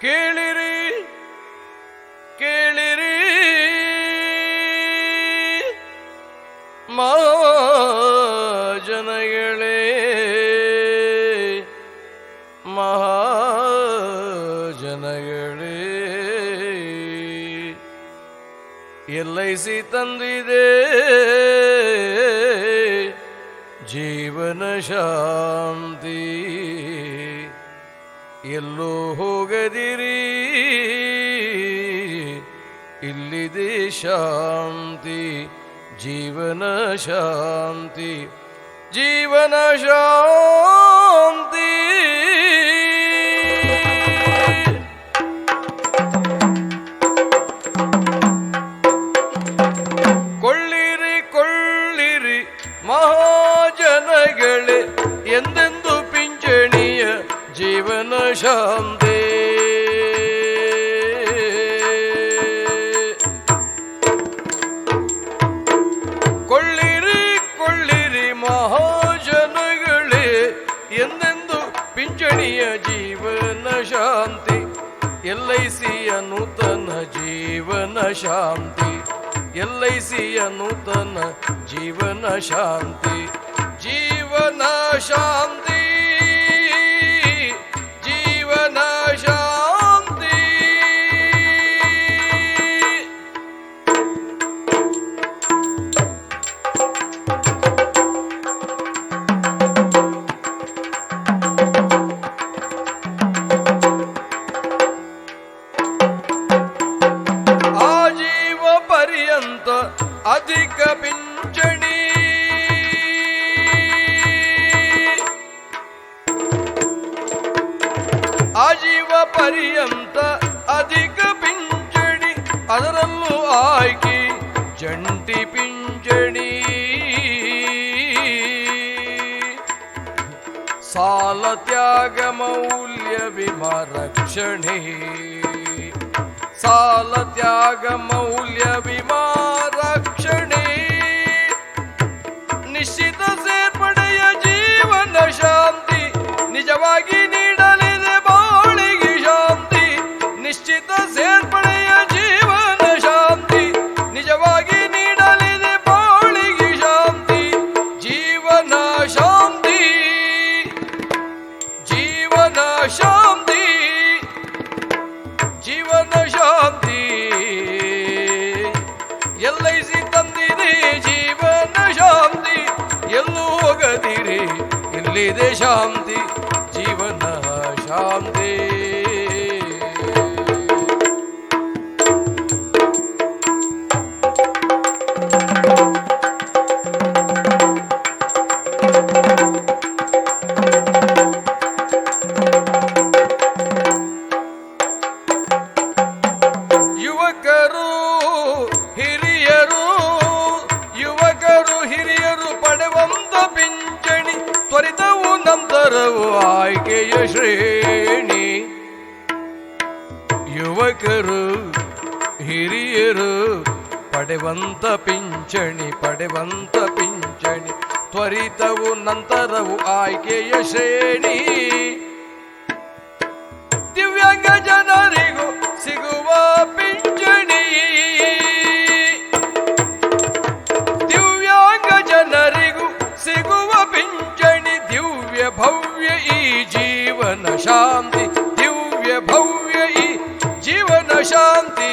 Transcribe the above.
ಕೇಳಿರಿ ಕೇಳಿರಿ ಮಹಾಜನಗಳೇ ಮಹಾಜನಗಳೇ LIC ತಂದಿದೆ ಜೀವನ ಶಾಂತಿ ಎಲ್ಲೋ ಹೋಗದಿರಿ ಇಲ್ಲಿದೆ ಶಾಂತಿ ಜೀವನ ಶಾಂತಿ ಜೀವನ ಶಾಂತಿ ಕೊಳ್ಳಿರಿ ಕೊಳ್ಳಿರಿ ಮಹಾಜನಗಳೇ ಎಂದೆಂದು ಪಿಂಚಣಿಯ ಜೀವನ ಶಾಂತಿ ಕೊಳ್ಳಿರಿ ಕೊಳ್ಳಿರಿ ಮಹಾಜನಗಳೇ ಎಂದೆಂದು ಪಿಂಚಣಿಯ ಜೀವನ ಶಾಂತಿ LICಯ ನೂತನ ಜೀವನ ಶಾಂತಿ LICಯ ನೂತನ ಜೀವನ ಶಾಂತಿ ಜೀವನ ಶಾಂತಿ ಜೀವನ ಶಾಂತಿ ಆಜೀವ ಪರ್ಯಂತ ಅಧಿಕ ಪಿಂಚಣಿ ಆಜೀವ ಪರ್ಯಂತ ಅಧಿಕ ಪಿಂಚಣಿ ಅದರಲ್ಲೂ ಆಯ್ಕೆ ಜಂಟಿ ಪಿಂಚಣಿ ಸಾಲ ತ್ಯಾಗ ಮೌಲ್ಯ ವಿಮಾ ರಕ್ಷಣೆ ಸಾಲ ತ್ಯಾಗ ಮೌಲ್ಯ ವಿಮಾ ರಕ್ಷಣೆ ನಿಶ್ಚಿತ ಸೇರ್ಪಡೆಯ ಜೀವನ ಶಾಂತಿ ನಿಜವಾಗಿ ನೀಡಲಿದೆ ಬಾಳಿಗೆ ಶಾಂತಿ ನಿಶ್ಚಿತ ಸೇರ್ಪಡೆಯ ಜೀವನ ಶಾಂತಿ ನಿಜವಾಗಿ ನೀಡಲಿದೆ ಬಾಳಿಗೆ ಶಾಂತಿ ಜೀವನ ಶಾಂತಿ ಜೀವನ ಶಾಂತಿ ಜೀವನ ಶಾಂತಿ LIC ತಂದಿದೆ ಜೀವನ ಶಾಂತಿ ಎಲ್ಲೂ ಹೋಗದಿರಿ ಇಲ್ಲಿದೆ ಶಾಂತಿ ಜೀವನ ಶಾಂತಿ ಯುವಕರು ಹಿರಿಯರು ಪಡೆವಂತ ಪಿಂಚಣಿ ತ್ವರಿತವು ನಂತರವು ಆಯ್ಕೆಯ ಶ್ರೇಣಿ ಯುವಕರು ಹಿರಿಯರು ಪಡೆವಂತ ಪಿಂಚಣಿ ತ್ವರಿತವು ನಂತರವು ಆಯ್ಕೆಯ ಶ್ರೇಣಿ ದಿವ್ಯಾಂಗ ಜನರಿಗೂ ಸಿಗುವ ಪಿಂಚಣಿ ದಿವ್ಯಾಂಗ ಜನರಿಗೂ ಸಿಗುವ ಪಿಂಚಣಿ ದಿವ್ಯ ಭವ್ಯ ಈ ಜೀವನ ಶಾಂತಿ ದಿವ್ಯ ಭವ್ಯ ಈ ಜೀವನ ಶಾಂತಿ